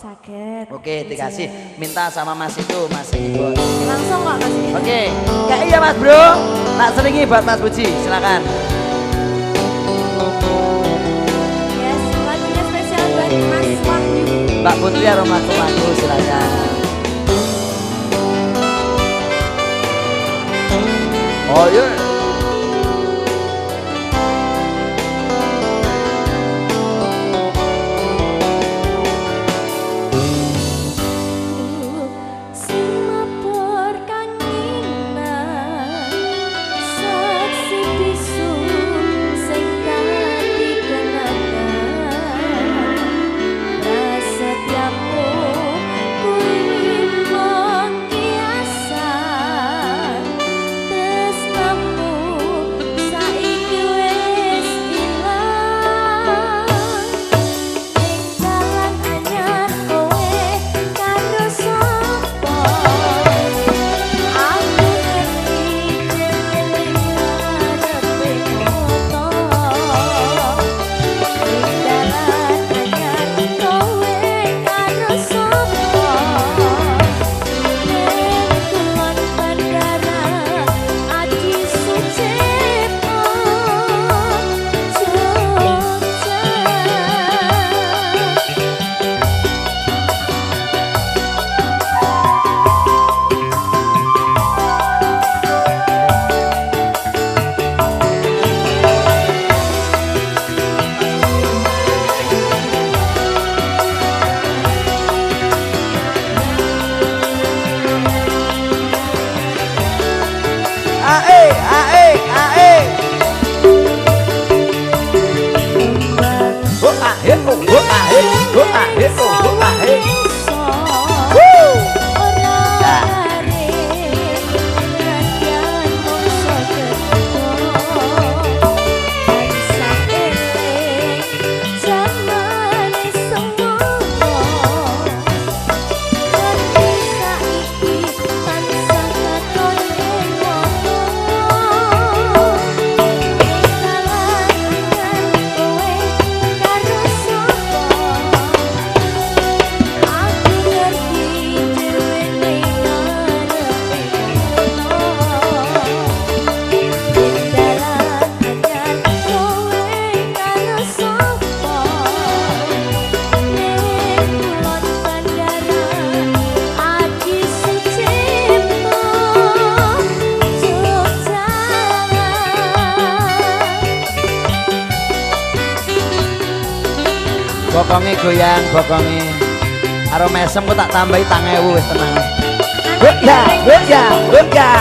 Sakit. Oke, dikasih. Minta sama Mas itu, Mas Ibu. Langsung kok Mas. Oke. Ya iya Mas Bro. Tak selingi buat Mas Puji, silakan. Yes, lagunya spesial buat Mas Wahyu. Mbak Putri Aromakumaku, silakan. Oh iya. Bokonge goyang, bokonge. Karo mesem ku tak tambahi 1000 wis tenang. Ya, ya, ya.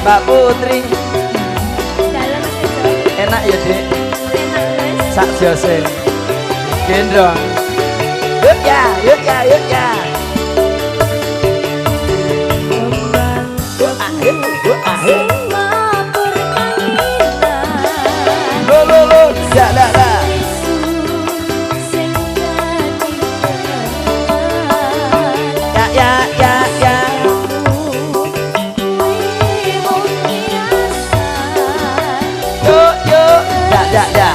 Mbak Putri. Dalam aja. Enak ya, Dik? Enak guys. Sak jose. Gendong. Ya, ya, ya. Ya, dah, dah. Ya, ya, ya. Yuk, yuk. Ya, ya, ya.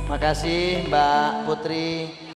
Makasih Mbak Putri.